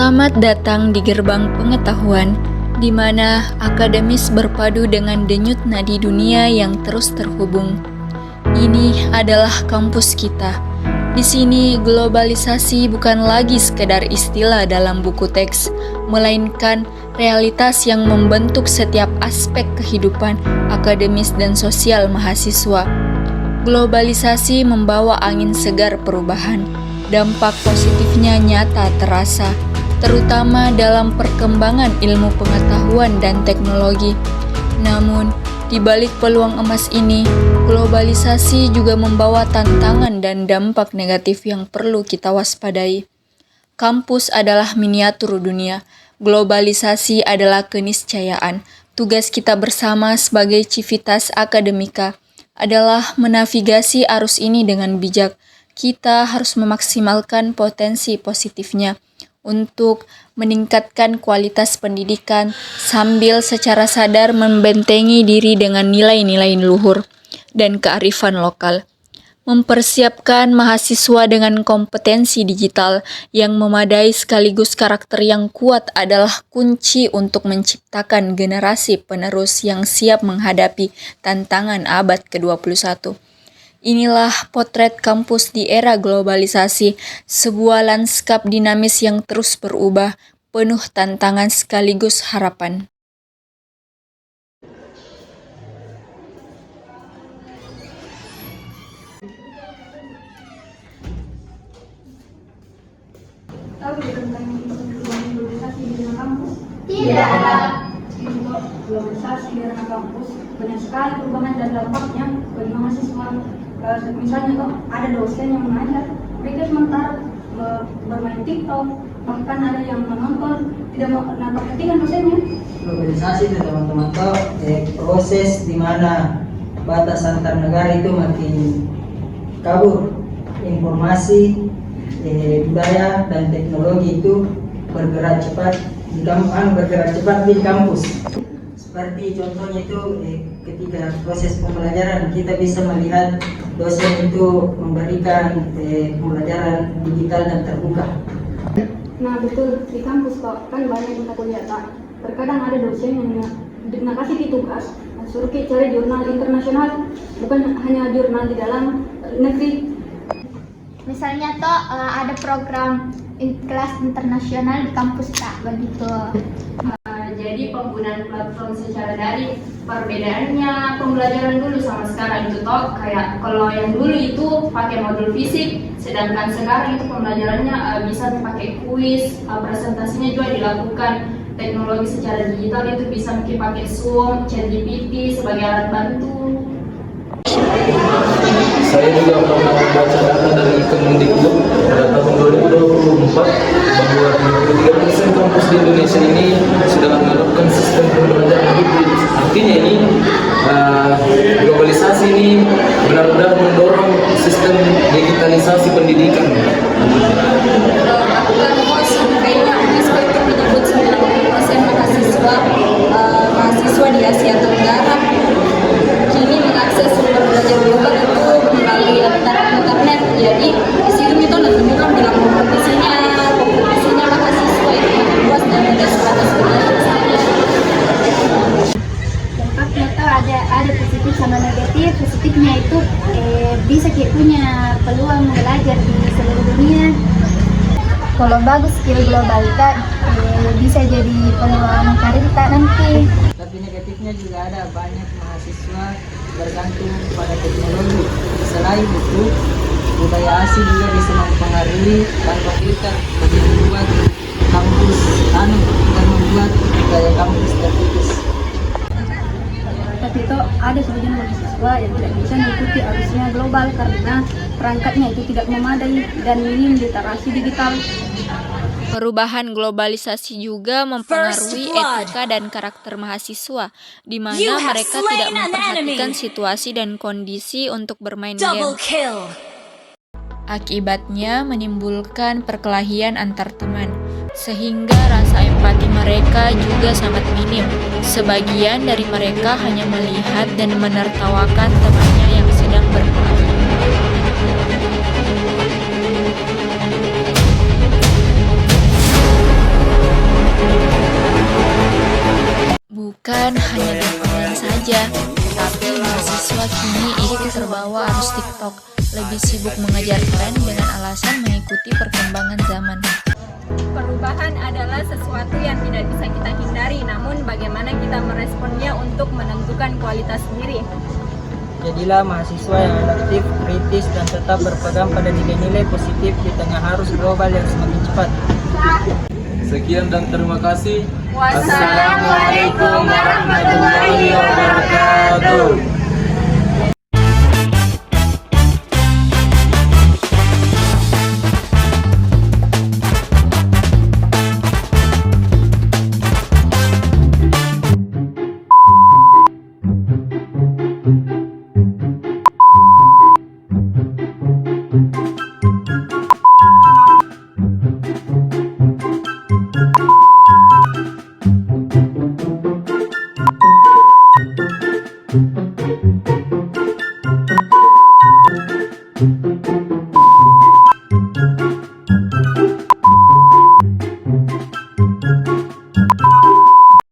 Selamat datang di gerbang pengetahuan, di mana akademis berpadu dengan denyut nadi dunia yang terus terhubung. Ini adalah kampus kita. Di sini globalisasi bukan lagi sekedar istilah dalam buku teks, melainkan realitas yang membentuk setiap aspek kehidupan akademis dan sosial mahasiswa. Globalisasi membawa angin segar perubahan. Dampak positifnya nyata terasa, terutama dalam perkembangan ilmu pengetahuan dan teknologi. Namun, di balik peluang emas ini, globalisasi juga membawa tantangan dan dampak negatif yang perlu kita waspadai. Kampus adalah miniatur dunia, globalisasi adalah keniscayaan. Tugas kita bersama sebagai Civitas Akademika adalah menavigasi arus ini dengan bijak. Kita harus memaksimalkan potensi positifnya untuk meningkatkan kualitas pendidikan sambil secara sadar membentengi diri dengan nilai-nilai luhur dan kearifan lokal. Mempersiapkan mahasiswa dengan kompetensi digital yang memadai sekaligus karakter yang kuat adalah kunci untuk menciptakan generasi penerus yang siap menghadapi tantangan abad ke-21. Inilah potret kampus di era globalisasi, sebuah lanskap dinamis yang terus berubah, penuh tantangan sekaligus harapan. Tahu tentang globalisasi di dalam kampus? Tidak. Untuk globalisasi di dalam kampus banyak sekali perubahan dan dampaknya bagi mahasiswa. Misalnya kok ada dosen yang mengajar, mereka sementara bermain TikTok, bahkan ada yang menonton tidak memperhatikan dosennya. Globalisasi itu teman-teman proses di mana batas antar negara itu makin kabur, informasi, budaya dan teknologi itu bergerak cepat di kampus. Seperti contohnya itu ketika proses pembelajaran kita bisa melihat dosen itu memberikan pembelajaran digital dan terbuka. Nah betul, di kampus kok kan banyak mata kuliah tak. Terkadang ada dosen yang kasih tugas suruh kita cari jurnal internasional, bukan hanya jurnal di dalam negeri. Misalnya toh ada program kelas internasional di kampus tak begitu. Jadi penggunaan platform secara daring, perbedaannya pembelajaran dulu sama sekarang itu toh kayak kalau yang dulu itu pakai modul fisik, sedangkan sekarang itu pembelajarannya bisa pakai kuis, presentasinya juga dilakukan teknologi secara digital, itu bisa pakai Zoom, ChatGPT sebagai alat bantu. Saya juga pernah membaca data dari Kemendikbud pada tahun 2024 bahwa 33% kampus di Indonesia ini sudah menerapkan sistem pembelajaran hibrid. Artinya ini globalisasi ini benar-benar mendorong sistem digitalisasi pendidikan. Mahasiswa di Asia Tenggara kini mengakses sumber belajar global itu melalui internet. Jadi di situ kita menunjukkan dalam kompetisinya mahasiswa itu makin luas dan ada 100%. Dampaknya tuh ada positif sama negatif. Positifnya itu bisa kita punya peluang belajar di seluruh dunia. Kalau bagus skill global kita bisa jadi peluang karir kita nanti. Tapi negatifnya juga ada, banyak mahasiswa bergantung pada teknologi. Selain itu, budaya asing juga bisa mempengaruhi tanpa filter bagi membuat kampus dan membuat budaya kampus terkikis. Tapi itu ada sebagian mahasiswa yang tidak bisa mengikuti arusnya global karena perangkatnya itu tidak memadai dan minim literasi digital. Perubahan globalisasi juga mempengaruhi etika dan karakter mahasiswa, di mana mereka tidak memperhatikan situasi dan kondisi untuk bermain game. Akibatnya menimbulkan perkelahian antar teman, sehingga rasa empati mereka juga sangat minim. Sebagian dari mereka hanya melihat dan menertawakan temannya yang sedang berkelahi. Bukan hanya game online saja, tapi mahasiswa kini ikut terbawa arus TikTok, lebih sibuk mengejar tren dengan alasan mengikuti perkembangan zaman. Perubahan adalah sesuatu yang tidak bisa kita hindari, namun bagaimana kita meresponnya untuk menentukan kualitas diri. Jadilah mahasiswa yang adaptif, kritis, dan tetap berpegang pada nilai-nilai positif di tengah arus global yang semakin cepat. Sekian dan terima kasih. Wassalamualaikum warahmatullahi wabarakatuh.